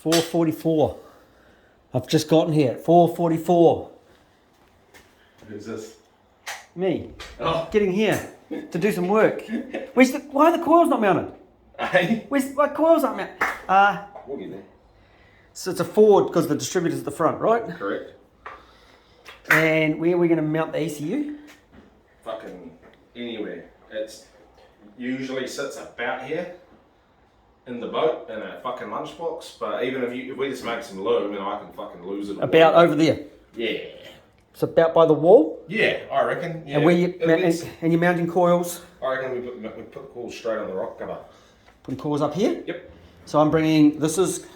4:44. I've just gotten here at 4:44. Who's this? Me. Oh. Getting here to do some work. Why are the coils not mounted? Hey? Why coils aren't mounted? We'll get there. So it's a forward because the distributor's at the front, right? Correct. And where are we going to mount the ECU? Fucking anywhere. It's usually sits about here in the boat in a fucking lunchbox. But even if we just make some loom, and I can fucking lose it. About over there. Yeah. It's about by the wall. Yeah, I reckon. Yeah. And where and you're mounting coils. I reckon we put the coils straight on the rock cover. Putting coils up here. Yep. So I'm bringing this is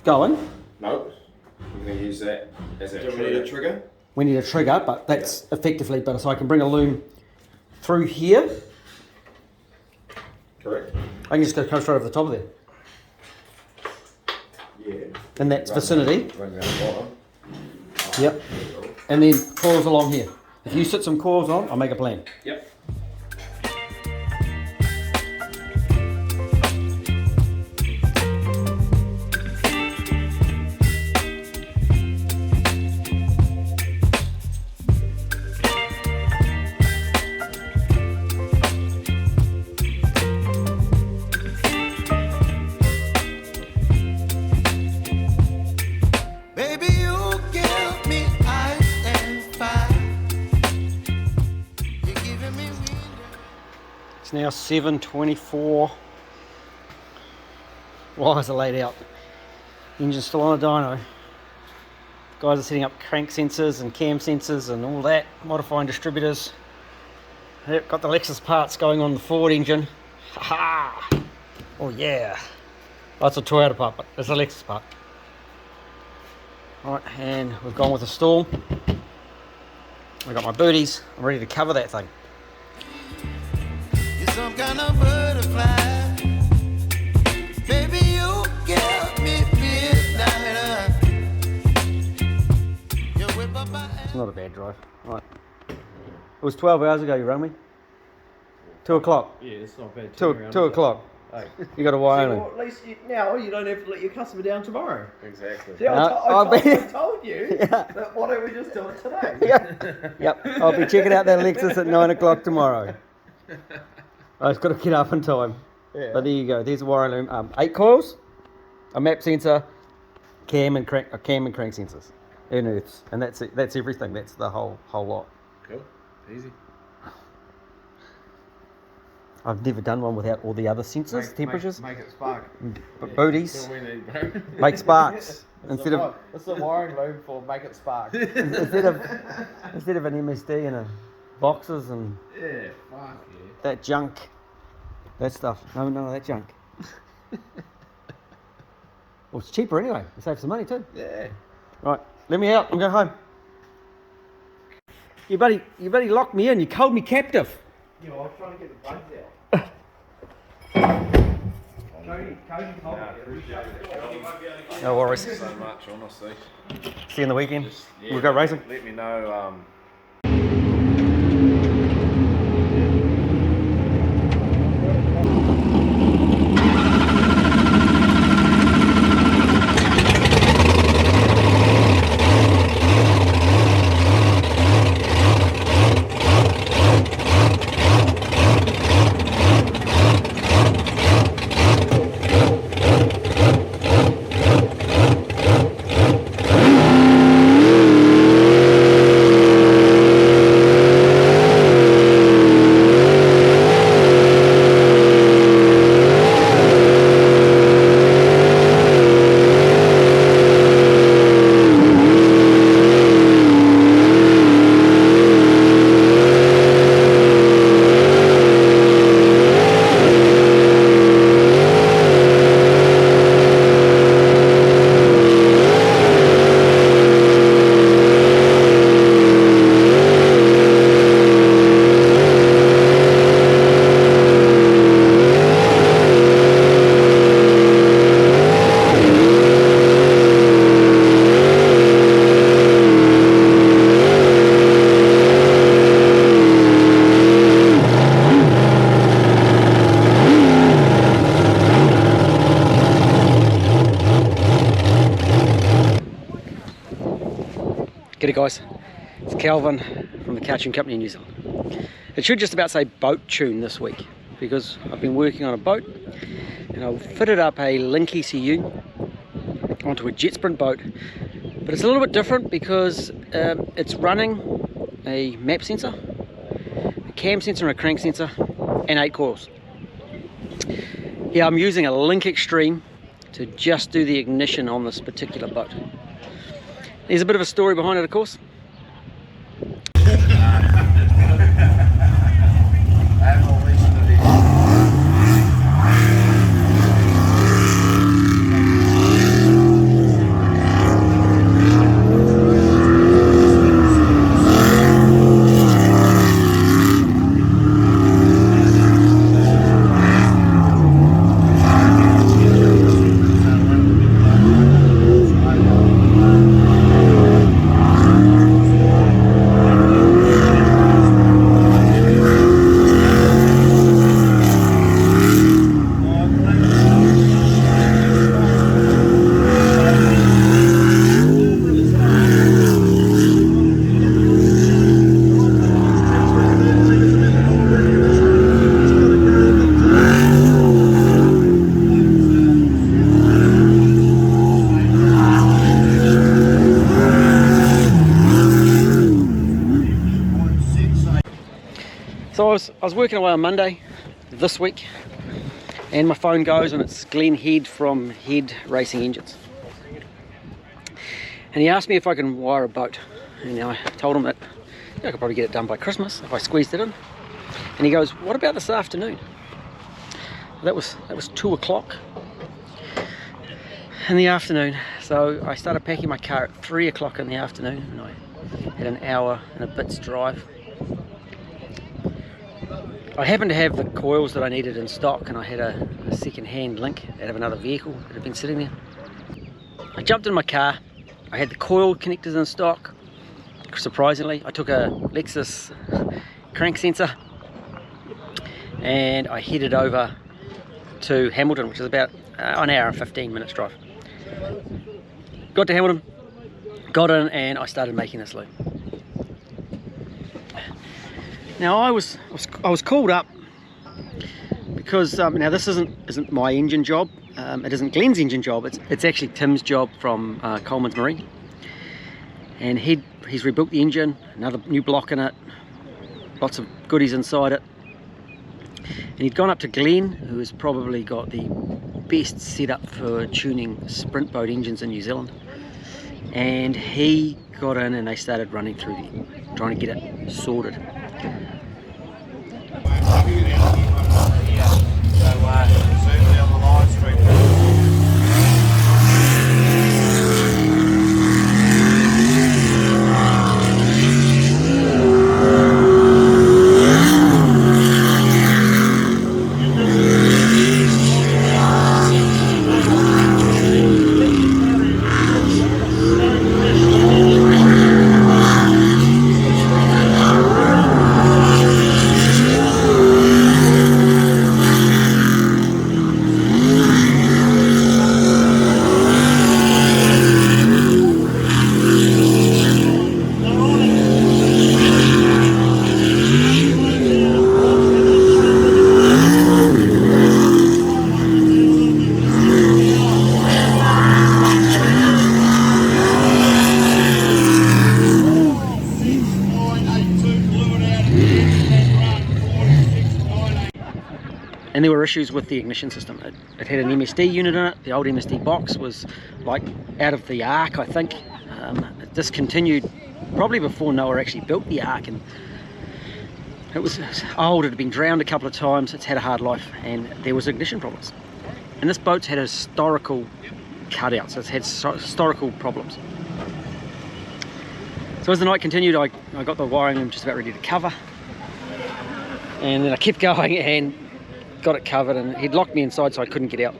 going. Nope. We're going to use that as our trigger. We need a trigger, but that's effectively better. So I can bring a loom through here. Correct. I can just go straight over the top of there. Yeah. In that vicinity. Run around the bottom. Yep. And then coils along here. If you sit some coils on, I'll make a plan. Yep. Now 7:24. Wires are laid out. Engine's still on a dyno. Guys are setting up crank sensors and cam sensors and all that. Modifying distributors. Yep, got the Lexus parts going on the Ford engine. Ha! Oh yeah. That's a Toyota part, but it's a Lexus part. Alright, and we've gone with a stall. I got my booties. I'm ready to cover that thing. Some kind of butterfly, baby, you give me midnight. It's not a bad drive. Right. It was 12 hours ago you rang me. 2 o'clock. Yeah, it's not bad. 2 o'clock. Hey. You got a wire See, in. well, at least now you don't have to let your customer down tomorrow. Exactly. See, I told you Yeah. that why don't we just do it today? Yep. I'll be checking out that Lexus at 9 o'clock tomorrow. I just got to get up in time. Yeah. But there you go. There's a wire loom. 8 coils, a map sensor, cam and crank sensors, and earths, and that's it. That's everything. That's the whole lot. Cool. Easy. I've never done one without all the other sensors, temperatures, Make it spark. booties, That's all we need, bro. make sparks instead of What's the wiring loom for? Make it spark. instead of an MSD and a boxes and Yeah, fuck yeah. that junk, that stuff. No, none of that junk. Well, it's cheaper anyway. It saves some money too. Yeah. Right, let me out. I'm going home. You buddy locked me in. You held me captive. Yeah, I was trying to get the bugs out. Cody told me. No worries. So much, honestly. See you in the weekend. Yeah, We'll go racing. Let me know. G'day guys, it's Calvin from the Car Tune Company in New Zealand. It should just about say boat tune this week because I've been working on a boat and I've fitted up a link ECU onto a jetsprint boat, but it's a little bit different because it's running a map sensor, a cam sensor and a crank sensor and 8 coils. Yeah, I'm using a Link Extreme to just do the ignition on this particular boat. There's a bit of a story behind it, of course. So I was working away on Monday this week and my phone goes and it's Glenn Head from Head Racing Engines. And he asked me if I can wire a boat. And I told him that I could probably get it done by Christmas if I squeezed it in. And he goes, what about this afternoon? That was 2 o'clock in the afternoon. So I started packing my car at 3 o'clock in the afternoon and I had an hour and a bit's drive. I happened to have the coils that I needed in stock and I had a second-hand link out of another vehicle that had been sitting there. I jumped in my car, I had the coil connectors in stock. Surprisingly, I took a Lexus crank sensor and I headed over to Hamilton, which is about an hour and 15 minutes drive. Got to Hamilton, got in and I started making this loop. Now I was called up because now this isn't my engine job. It isn't Glenn's engine job. It's actually Tim's job from Coleman's Marine, and he's rebuilt the engine, another new block in it, lots of goodies inside it. And he'd gone up to Glenn, who has probably got the best setup for tuning sprint boat engines in New Zealand, and he got in and they started running through trying to get it sorted. And there were issues with the ignition system. It had an MSD unit in it. The old MSD box was like out of the ark, I think. It discontinued probably before Noah actually built the ark, and it was old. It had been drowned a couple of times. It's had a hard life, and there was ignition problems. And this boat's had historical cutouts. It's had historical problems. So as the night continued, I got the wiring room just about ready to cover, and then I kept going and got it covered, and he'd locked me inside so I couldn't get out.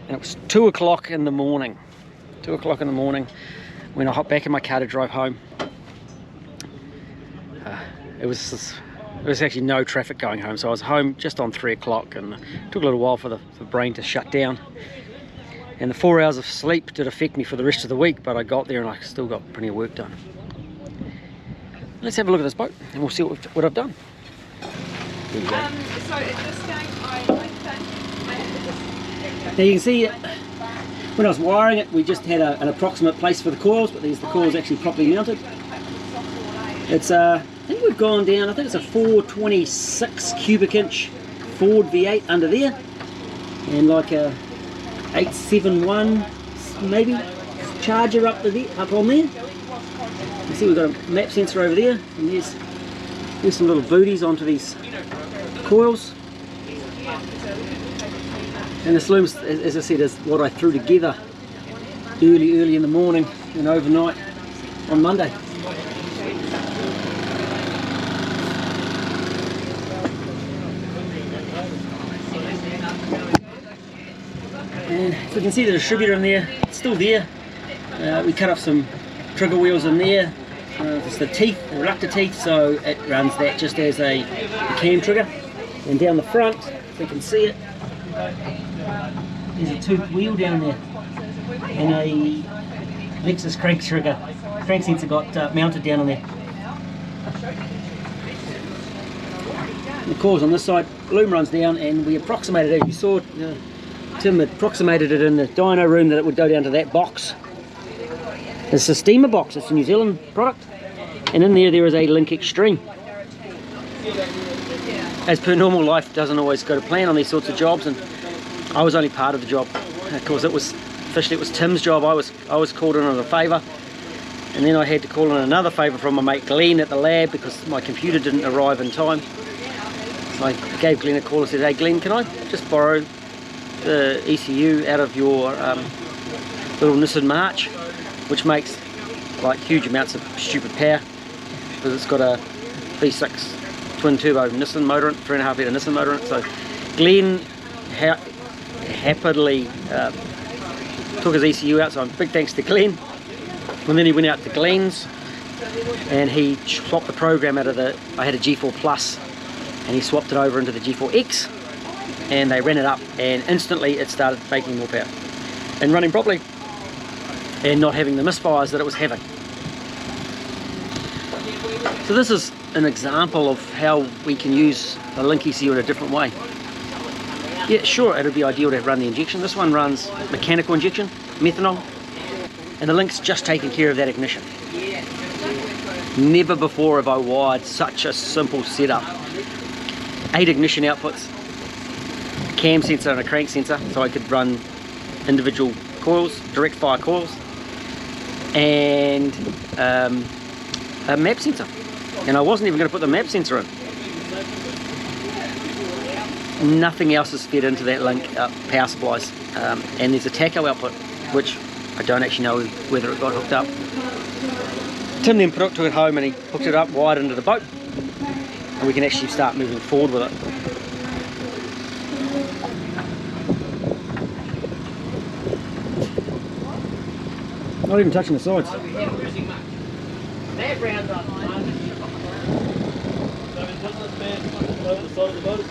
And it was 2 o'clock in the morning. 2 o'clock in the morning when I hopped back in my car to drive home. It was actually no traffic going home, so I was home just on 3 o'clock, and it took a little while for the brain to shut down. And the 4 hours of sleep did affect me for the rest of the week, but I got there and I still got plenty of work done. Let's have a look at this boat and we'll see what I've done. So at this stage, Now you can see when I was wiring it, we just had an approximate place for the coils, but there's the coils actually properly mounted. It's I think we've gone down, I think it's a 426 cubic inch Ford V8 under there, and like a 871 maybe charger up on there. You see we've got a map sensor over there, and there's some little booties onto these coils. And this loom, as I said, is what I threw together early in the morning and overnight on Monday. And so you can see the distributor in there, it's still there. We cut off some trigger wheels in there. It's the teeth, the reluctor teeth, so it runs that just as a cam trigger. And down the front, if you can see it, there's a toothed wheel down there, and a Lexus crank sensor got mounted down on there. And the coils on this side, loom runs down, and we approximated it, as you saw, Tim had approximated it in the dyno room that it would go down to that box. It's a steamer box, it's a New Zealand product, and in there is a Link Extreme. As per normal, life doesn't always go to plan on these sorts of jobs, and I was only part of the job. Of course, officially it was Tim's job. I was called in on a favour, and then I had to call in another favour from my mate Glenn at the lab because my computer didn't arrive in time. So I gave Glenn a call and said, "Hey Glenn, can I just borrow the ECU out of your little Nissan March, which makes like huge amounts of stupid power because it's got a V6 twin turbo Nissan motor, 3.5 litre Nissan motor in it." So Glenn happily took his ECU out, so big thanks to Glenn. And then he went out to Glenn's and he swapped the program out of I had a G4 Plus, and he swapped it over into the G4X, and they ran it up, and instantly it started making more power and running properly and not having the misfires that it was having. So this is an example of how we can use a Link ECU in a different way. Yeah, sure, it would be ideal to run the injection. This one runs mechanical injection, methanol, and the Link's just taking care of that ignition. Never before have I wired such a simple setup. 8 ignition outputs, a cam sensor and a crank sensor, so I could run individual coils, direct fire coils, and a map sensor. And I wasn't even going to put the map sensor in. Nothing else is fed into that Link power supplies, and there's a taco output, which I don't actually know whether it got hooked up. Tim then took it home and he hooked it up, wired into the boat, and we can actually start moving forward with it. Not even touching the sides. That rounds up. Over the side of the boat.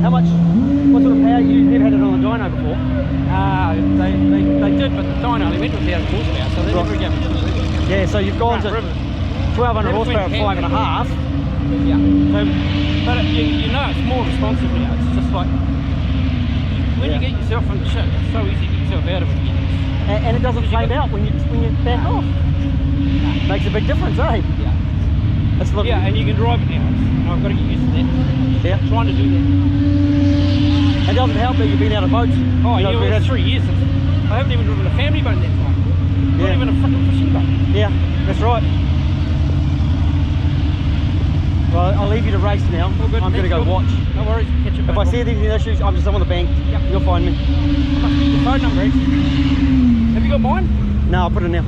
How much? What sort of power? You've never had it on the dyno before. They did, but the dyno only went to 1,000 horsepower, so they never gave it. Yeah, so you've gone to 1,200 horsepower at 5.5. Yeah. So, but you know it's more responsive now. It's just like when you get yourself from the ship, it's so easy to get yourself out of it again. And it doesn't flame out when you back off. Makes a big difference, eh? Yeah. That's lovely. Yeah, and you can drive it now. And I've got to get used to that. Yeah. I'm trying to do that. It doesn't help that you've been out of boats. Oh, You know, yeah, well, 3 years. I haven't even driven a family boat in that time. Not Yeah. even a fucking fishing boat. Yeah, that's right. Well, I'll leave you to race now. All good. I'm going to go watch. No worries. Catch you If I see any issues, I'm just on the bank. Yep. You'll find me. must get your phone number. Have you got mine? No, I'll put it now.